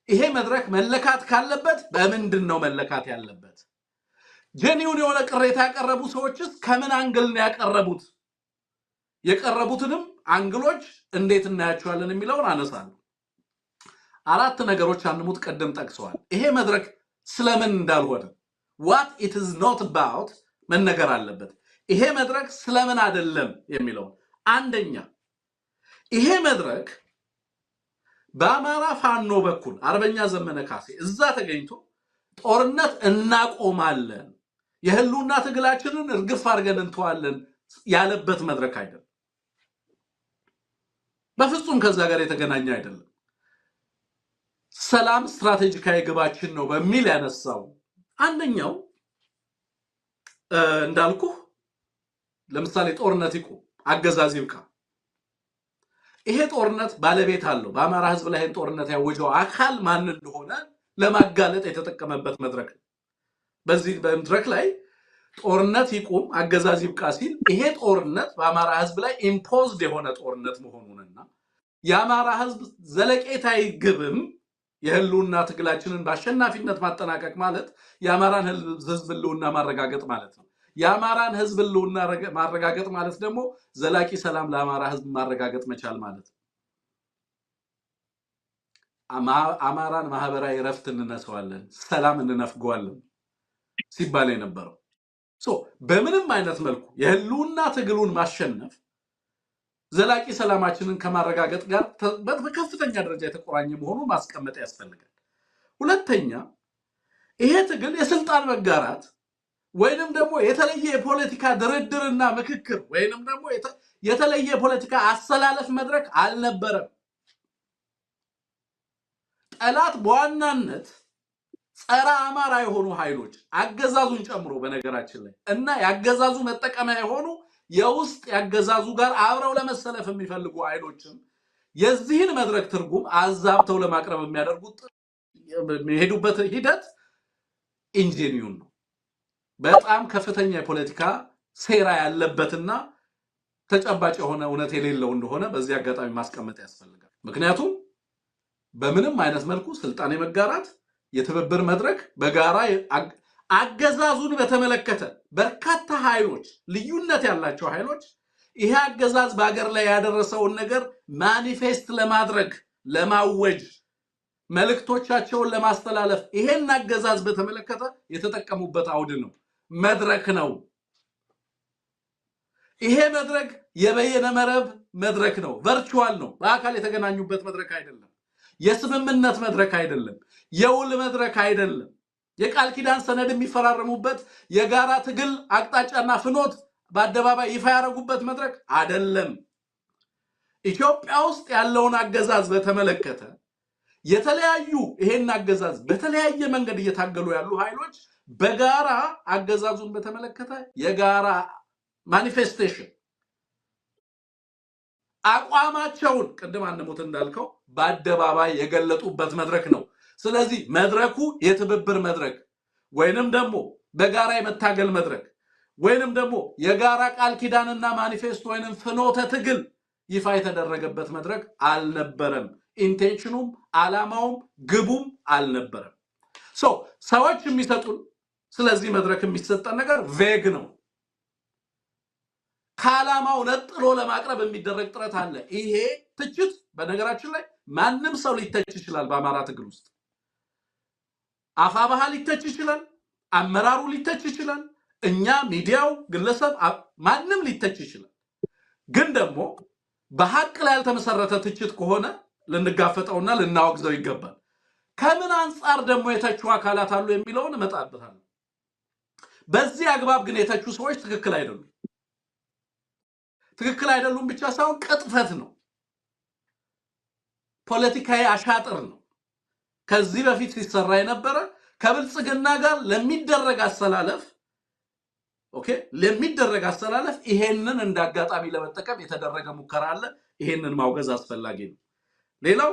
ይሄ መድረክ መለካት ካለበት በምንድነው መለካት ያለበት? ጄኒውን የሆነ ቅሬታ ያቀረቡ ሰዎችስ ከምን አንግል ነው ያቀረቡት? የቀረቡትንም አንግሎች እንዴት እናያቸዋለን የሚለውን አነሳለሁ። አራት ነገሮች አንሙት ቀደም ጠቅሰዋል። ይሄ መድረክ ስለምን እንዳልሆነ what it is not about መነገር አለበት። ይሄ መድረክ ስለምን አይደለም የሚለው አንደኛ ይሄ መድረክ በአማራ ፋኖ በኩል አርበኛ ዘመነ ካሴ እዛ ተገኝቶ ጦርነት እናቆማለን የህልውና ትግላችንን እርግፍ አድርገን እንተዋለን ያለበት መድረክ አይደለም። በፍጹም ከዛ ጋር የተገናኘ አይደለም። ሰላም ስትራቴጂካዊ ግባችን ነው በሚል ያነሳው አንደኛው እንዳልኩ ለምሳሌ ጦርነት ይቆም አገዛዝ ይብቃ። ይሄ ጦርነት ባለቤት አለው። በአማራ ህዝብ ላይ ጦርነት ያወጀው አካል ማን እንደሆነ ለማጋለጥ የተጠቀመበት መድረክ ነው። በዚህ መድረክ ላይ ጦርነት ይቆም አገዛዝ ይብቃ ሲል ይሄ ጦርነት በአማራ ህዝብ ላይ ኢምፖዝድ የሆነ ጦርነት መሆኑንና የአማራ ህዝብ ዘለቄታዊ ግብም የህልውና ትግላችንን በአሸናፊነት ማጠናቀቅ ማለት የአማራን ህዝብ ህልውና ማረጋገጥ ማለት ነው። የአማራን ህዝብ ህልውና ማረጋገጥ ማለት ደግሞ ዘላቂ ሰላም ለአማራ ህዝብ ማረጋገጥ መቻል ማለት ነው። አማራን ማህበራዊ ረፍት እንነሳዋለን፣ ሰላም እንነፍገዋለን ሲባል የነበረው በምንም አይነት መልኩ የህልውና ትግሉን ማሸነፍ ዘላቂ ሰላማችንን ከማረጋገጥ ጋር በከፍተኛ ደረጃ የተቆራኘ መሆኑን ማስቀመጥ ያስፈልጋል። ሁለተኛ ይሄ ትግል የስልጣን መጋራት ወይንም ደግሞ የተለየ የፖለቲካ ድርድርና ምክክር ወይንም ደግሞ የተለየ የፖለቲካ አሰላለፍ መድረክ አልነበረም። ጠላት በዋናነት ጸረ አማራ የሆኑ ኃይሎች አገዛዙን ጨምሮ በነገራችን ላይ እና ያገዛዙ መጠቀሚያ የሆኑ የውስጥ ያገዛዙ ጋር አብረው ለመሰለፍ የሚፈልጉ ኃይሎችም የዚህን መድረክ ትርጉም አዛብተው ለማቅረብ የሚያደርጉት የሚሄዱበት ሂደት ኢንጂኒዩን ነው። በጣም ከፍተኛ የፖለቲካ ሴራ ያለበትና ተጨባጭ የሆነ እውነት የሌለው እንደሆነ በዚህ አጋጣሚ ማስቀመጥ ያስፈልጋል። ምክንያቱም በምንም አይነት መልኩ ስልጣን የመጋራት የትብብር መድረክ በጋራ አገዛዙን በተመለከተ በርካታ ኃይሎች ልዩነት ያላቸው ኃይሎች ይሄ አገዛዝ በአገር ላይ ያደረሰውን ነገር ማኒፌስት ለማድረግ ለማወጅ መልእክቶቻቸውን ለማስተላለፍ ይሄን አገዛዝ በተመለከተ የተጠቀሙበት አውድ ነው፣ መድረክ ነው። ይሄ መድረክ የበየነ መረብ መድረክ ነው፣ ቨርቹዋል ነው፣ በአካል የተገናኙበት መድረክ አይደለም። የስምምነት መድረክ አይደለም፣ የውል መድረክ አይደለም፣ የቃል ኪዳን ሰነድ የሚፈራረሙበት የጋራ ትግል አቅጣጫና ፍኖት በአደባባይ ይፋ ያደረጉበት መድረክ አይደለም። ኢትዮጵያ ውስጥ ያለውን አገዛዝ በተመለከተ የተለያዩ ይሄን አገዛዝ በተለያየ መንገድ እየታገሉ ያሉ ኃይሎች በጋራ አገዛዙን በተመለከተ የጋራ ማኒፌስቴሽን አቋማቸውን ቅድም አንሞት እንዳልከው በአደባባይ የገለጡበት መድረክ ነው። ስለዚህ መድረኩ የትብብር መድረክ ወይንም ደግሞ በጋራ የመታገል መድረክ ወይንም ደግሞ የጋራ ቃል ኪዳንና ማኒፌስቶ ወይንም ፍኖተ ትግል ይፋ የተደረገበት መድረክ አልነበረም። ኢንቴንሽኑም አላማውም ግቡም አልነበረም። ሰዎች የሚሰጡን ስለዚህ መድረክ የሚሰጠን ነገር ቬግ ነው። ከዓላማው ነጥሎ ለማቅረብ የሚደረግ ጥረት አለ። ይሄ ትችት በነገራችን ላይ ማንም ሰው ሊተች ይችላል። በአማራ ትግል ውስጥ አፋባህ ሊተች ይችላል፣ አመራሩ ሊተች ይችላል፣ እኛ ሚዲያው ግለሰብ ማንም ሊተች ይችላል። ግን ደግሞ በሐቅ ላይ ያልተመሰረተ ትችት ከሆነ ልንጋፈጠውና ልናወግዘው ይገባል። ከምን አንፃር ደግሞ የተቹ አካላት አሉ የሚለውን እመጣበታለሁ። በዚህ አግባብ ግን የተቹ ሰዎች ትክክል አይደሉም። ትክክል አይደሉም ብቻ ሳይሆን ቅጥፈት ነው፣ ፖለቲካዊ አሻጥር ነው። ከዚህ በፊት ሲሰራ የነበረ ከብልጽግና ጋር ለሚደረግ አሰላለፍ ይሄንን እንዳጋጣሚ ለመጠቀም የተደረገ ሙከራ አለ። ይሄንን ማውገዝ አስፈላጊ ነው። ሌላው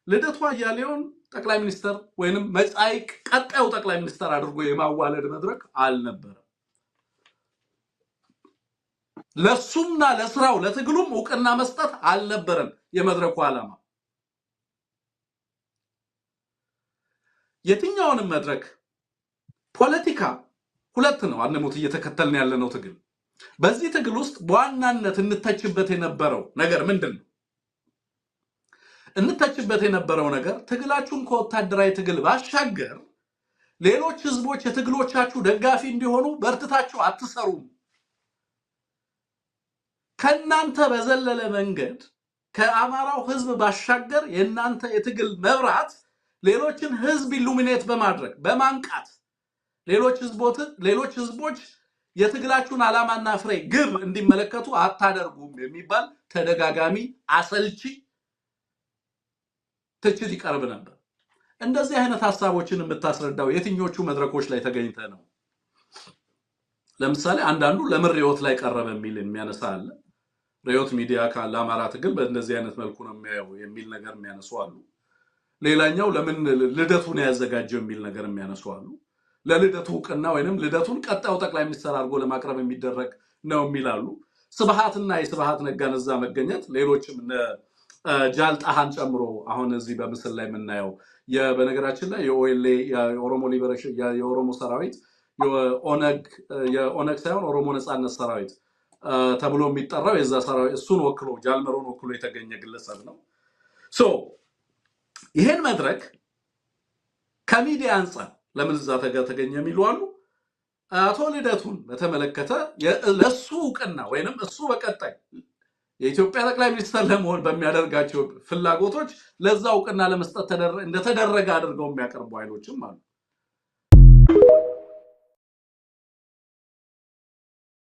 ልደቱ አያሌውን ጠቅላይ ሚኒስተር ወይንም መጻኢ ቀጣዩ ጠቅላይ ሚኒስተር አድርጎ የማዋለድ መድረክ አልነበረም። ለሱና ለስራው ለትግሉም ዕውቅና መስጠት አልነበረም የመድረኩ ዓላማ። የትኛውንም መድረክ ፖለቲካ ሁለት ነው አንሞት እየተከተልን ያለነው ትግል በዚህ ትግል ውስጥ በዋናነት እንተችበት የነበረው ነገር ምንድነው እንተችበት የነበረው ነገር ትግላችሁን ከወታደራዊ ትግል ባሻገር ሌሎች ህዝቦች የትግሎቻችሁ ደጋፊ እንዲሆኑ በርትታችሁ አትሰሩም ከናንተ በዘለለ መንገድ ከአማራው ህዝብ ባሻገር የናንተ የትግል መብራት ሌሎችን ህዝብ ኢሉሚኔት በማድረግ በማንቃት ሌሎች ህዝቦች የትግላችሁን ዓላማና ፍሬ ግብ እንዲመለከቱ አታደርጉም የሚባል ተደጋጋሚ አሰልቺ ትችት ይቀርብ ነበር እንደዚህ አይነት ሐሳቦችን የምታስረዳው የትኞቹ መድረኮች ላይ ተገኝተ ነው ለምሳሌ አንዳንዱ ለምርዮት ላይ ቀረበ የሚል የሚያነሳ አለ ሪዮት ሚዲያ ካለ አማራ ትግል በእንደዚህ አይነት መልኩ ነው የሚያየው የሚል ነገር የሚያነሱ አሉ ሌላኛው ለምን ልደቱን ያዘጋጀው የሚል ነገር የሚያነሱ አሉ ለልደቱ ቀና ወይንም ልደቱን ቀጣው ጠቅላይ ሚኒስትር አድርጎ ለማቅረብ የሚደረግ ነው የሚላሉ ስብሃትና የስብሃት ነጋነዛ መገኘት ሌሎችም ጃልጣሃን ጨምሮ አሁን እዚህ በምስል ላይ የምናየው በነገራችን ላይ የኦኤልኤ የኦሮሞ ሊበሬሽን የኦሮሞ ሰራዊት የኦነግ ሳይሆን ኦሮሞ ነጻነት ሰራዊት ተብሎ የሚጠራው የዛ ሰራዊት እሱን ወክሎ ጃልመሮን ወክሎ የተገኘ ግለሰብ ነው ሶ ይሄን መድረክ ከሚዲያ አንፃር ለምን እዛ ተገኘ የሚሉ አሉ አቶ ልደቱን በተመለከተ ለሱ ቀና ወይንም እሱ በቀጣይ የኢትዮጵያ ጠቅላይ ሚኒስትር ለመሆን በሚያደርጋቸው ፍላጎቶች ለዛው ቀና ለመስጠት እንደተደረገ አድርገው የሚያቀርቡ ኃይሎችም አሉ